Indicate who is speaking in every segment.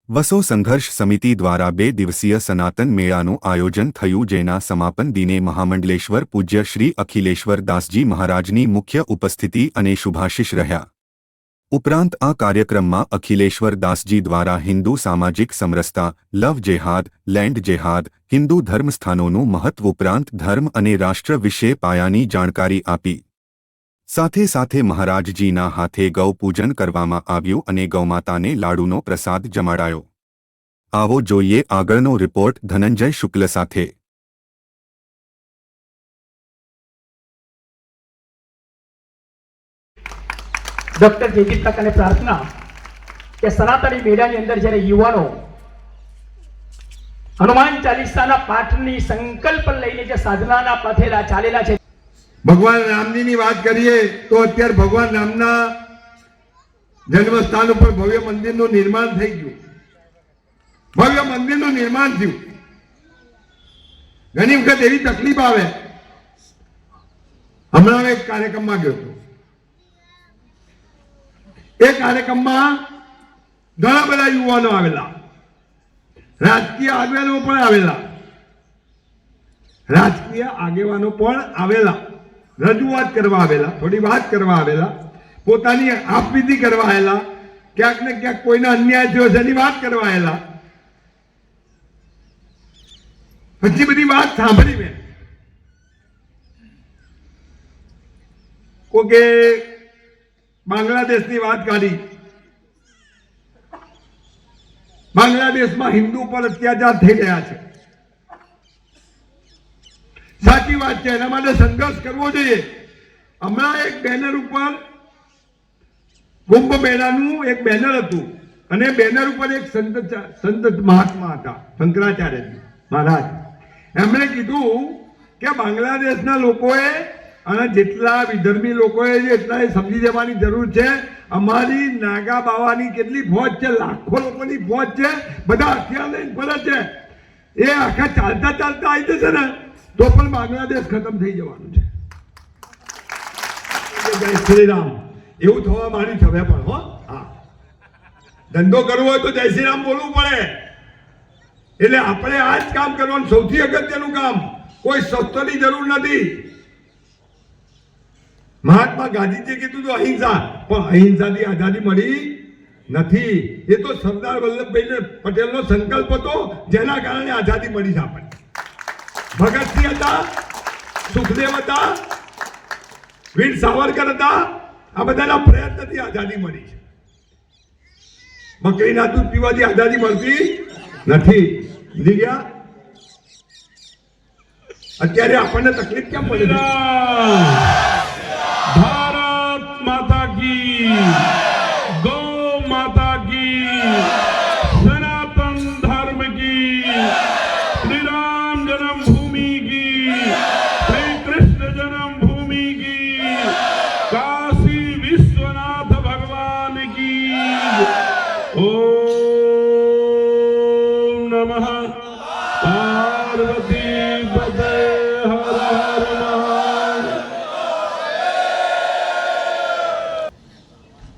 Speaker 1: વસો સંઘર્ષ સમિતિ દ્વારા 2 દિવસીય સનાતન મેળાનું આયોજન થયું, જેના સમાપન દિને મહામંડલેશ્વર પૂજ્ય શ્રી અખિલેશ્વર દાસજી મહારાજની મુખ્ય ઉપસ્થિતિ અને શુભાશીષ રહ્યા. ઉપરાંત આ કાર્યક્રમમાં અખિલેશ્વર દાસજી દ્વારા હિન્દુ સામાજિક સમરસતા, લવ જેહાદ, લેન્ડ જેહાદ, હિન્દુ ધર્મસ્થાનોનું મહત્વ ઉપરાંત ધર્મ અને રાષ્ટ્ર વિશે પાયાની જાણકારી આપી. સાથે સાથે મહારાજજીના હાથે ગૌ પૂજન કરવામાં આવ્યું અને ગૌમાતાને લાડુનો પ્રસાદ જમાડાયો. આવો જોઈએ આગળનો રિપોર્ટ ધનંજય શુક્લ સાથે.
Speaker 2: ડોક્ટર જયદીપ કાકાને પ્રાર્થના કે સનાતની મેળાની અંદર જ્યારે યુવાનો હનુમાન ચાલીસાના પાઠની સંકલ્પ લઈને જે સાધનાના પથે ચાલેલા છે.
Speaker 3: ભગવાન રામજીની વાત કરીએ તો અત્યારે ભગવાન રામના જન્મસ્થાન ઉપર ભવ્ય મંદિરનું નિર્માણ થઈ ગયું. ભવ્ય મંદિરનું નિર્માણ થયું. ઘણી વખત એવી તકલીફ આવે. હમણાં એક કાર્યક્રમમાં ગયો હતો. એ કાર્યક્રમમાં ઘણા બધા યુવાનો આવેલા, રાજકીય આગેવાનો પણ આવેલા, રજૂઆત કરવા આવેલા, થોડી વાત કરવા આવેલા, પોતાની આપવીતી કરવા આવેલા, ક્યાંક ને ક્યાંક કોઈના અન્યાય થયો છે એની વાત કરવા આવેલા. પછી બધી વાત સાંભળી મેં. કોકે બાંગ્લાદેશની વાત કાઢી. બાંગ્લાદેશમાં હિન્દુ પર અત્યાચાર થઈ રહ્યા છે. સાચી વાત છે, એના માટે સંઘર્ષ કરવો જોઈએ. હમણાં એક બેનર ઉપર કુંભ મેળાનું એક બેનર હતું અને બેનર ઉપર એક સંત મહાત્મા હતા, શંકરાચાર્યજી મહારાજ. એમણે કીધું કે બાંગ્લાદેશના લોકોએ અને જેટલા વિધર્મી લોકોએ એટલા સમજી જવાની જરૂર છે. અમારી નાગા બાવાની કેટલી ફોજ છે, લાખો લોકોની ફોજ છે, બધા હથિયાર લઈને ફરે છે. એ આખા ચાલતા ચાલતા આવી જશે ને તો પણ બાંગ્લાદેશ ખતમ થઈ જવાનું છે. જય શ્રી રામ એવું થવા માંડ્યું છે હવે પણ. હો હા, ધંધો કરવો હોય તો જય શ્રી રામ બોલવું પડે. એટલે આપણે આ જ કામ કરવાનું, સૌથી અગત્યનું કામ. કોઈ શસ્ત્રની જરૂર નથી. મહાત્મા ગાંધીજીએ કીધું તો અહિંસા, પણ અહિંસાથી આઝાદી મળી નથી. એ તો સરદાર વલ્લભભાઈ પટેલનો સંકલ્પ હતો, જેના કારણે આઝાદી મળી છે આપણને. ભગતસિંહ હતા, સુખદેવ હતા, વીર સાવરકર હતા. આ બધાના પ્રયત્નથી આઝાદી મળી છે. બકરીના દૂધ પીવાથી આઝાદી મળતી નથી. સમજી ગયા? અત્યારે આપણને તકલીફ કેમ પડે છે?
Speaker 4: भारत माता की, गौ माता की, सनातन धर्म की, श्री राम जन्मभूमि की, श्री कृष्ण जन्मभूमि की, काशी विश्वनाथ भगवान की. ओम नमः पार्वती पते हर हर महादेव.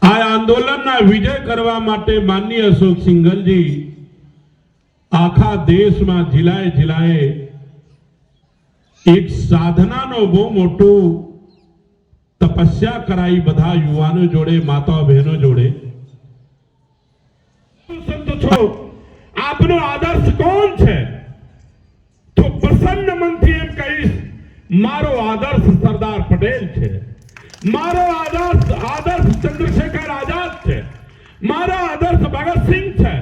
Speaker 4: આંદોલનના વિજય કરવા માટે માનનીય અશોક સિંઘલજી આખા દેશમાં જિલ્લાએ જિલ્લાએ એક સાધનાનો બહુ મોટું તપસ્યા કરાઈ બધા યુવાનો જોડે, માતા બહેનો જોડે. સંતો છો, આપનો આદર્શ કોણ છે? તો પ્રસન્ન મનથી એમ કહીશ, મારો આદર્શ સરદાર પટેલ છે, મારો આદર્શ ચંદ્રશેખર આઝાદ છે, મારો આદર્શ ભગતસિંહ છે,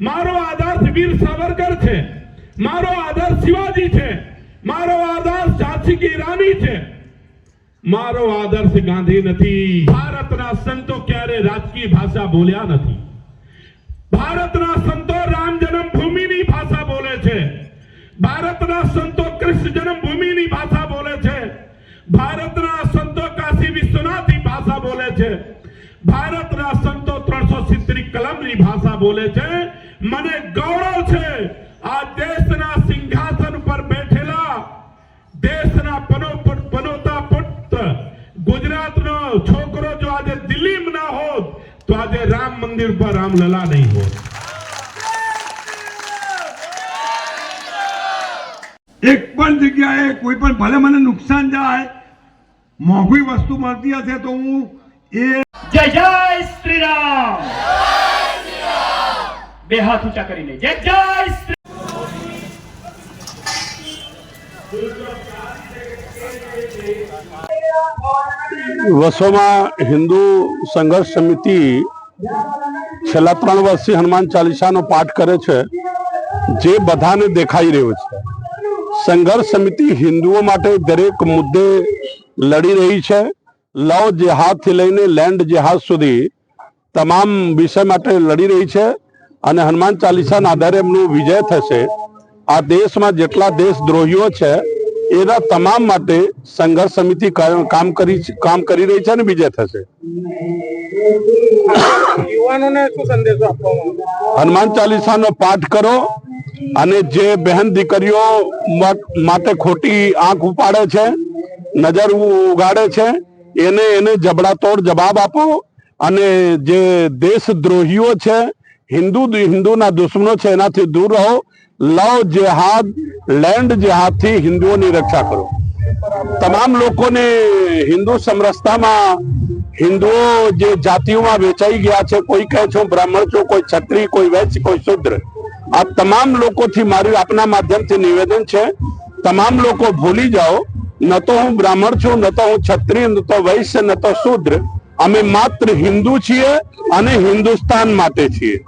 Speaker 4: મારો આદર્શ વીર સાવરકર છે, મારો આદર્શ શિવાજી છે, મારો આદર્શ ઝાંસી કી રાણી છે, મારો આદર્શ ગાંધી નથી. ભારતના સંતો ક્યારે રાજકીય ભાષા બોલ્યા નથી. ભારતના સંતો રામ જન્મભૂમિની ભાષા બોલે છે. ભારતના સંતો કૃષ્ણ જન્મભૂમિની ભાષા બોલે છે. ભારતના સંતો કાશી વિશ્વનાથની ભાષા બોલે છે. ભારતના સંતો 370 કલમની ભાષા બોલે છે. મને ગૌરવ છે આ દેશના સિંહાસન પર બેઠેલા, દેશના પનોતા પુત્ર ગુજરાતનો છોકરો જો આજે દિલ્હીમાં ના હોત તો આજે રામ મંદિર પર રામલલા નહીં હોત.
Speaker 3: પણ જગ્યાએ કોઈ પણ ભલે મને નુકસાન જાય, મોંઘી વસ્તુ મળતી હશે તો હું એ
Speaker 2: જય જય શ્રી રામ, બે હાથ ઊંચા કરીને જય જય શ્રી
Speaker 5: વસોમાં હિન્દુ સંઘર્ષ સમિતિ છેલ્લા 3 વર્ષથી હનુમાન ચાલીસાનો પાઠ કરે છે, જે બધાને દેખાઈ રહ્યો છે. સંઘર્ષ સમિતિ હિન્દુઓ માટે દરેક મુદ્દે લડી રહી છે. લવ જેહાદથી લઈને લેન્ડ જેહાદ સુધી તમામ વિષય માટે લડી રહી છે અને હનુમાન ચાલીસાના આધારે એમનું વિજય થશે. આ દેશમાં જેટલા દેશદ્રોહીઓ છે એના તમામ માટે સંઘર્ષ સમિતિ કામ કરી રહી છે અને વિજય થશે.
Speaker 6: યુવાનોને શું સંદેશો આપવામાં
Speaker 5: હનુમાન ચાલીસાનો પાઠ કરો અને જે બહેન દીકરીઓ માટે ખોટી આંખ ઉપાડે છે, નજર ઉગાડે છે, એને જબડાતોડ જવાબ આપો અને જે દેશદ્રોહીઓ છે, હિન્દુના દુશ્મનો છે, એનાથી દૂર રહો. લવ જેહાદ લેન્ડ જેહાદથી હિન્દુઓની રક્ષા કરો. તમામ લોકોને હિન્દુ સમરસતામાં હિન્દુઓ જે જાતિઓમાં વેચાઈ ગયા છે, કોઈ કહે છે હું બ્રાહ્મણ છું, કોઈ ક્ષત્રિય, કોઈ વૈશ્ય, કોઈ શૂદ્ર, આ તમામ લોકોથી મારું આપના માધ્યમથી નિવેદન છે, તમામ લોકો ભૂલી જાઓ. ન તો હું બ્રાહ્મણ છું, ન તો હું ક્ષત્રિય, ન તો વૈશ્ય, ન તો શૂદ્ર. અમે માત્ર હિન્દુ છીએ અને હિન્દુસ્તાન માટે છીએ.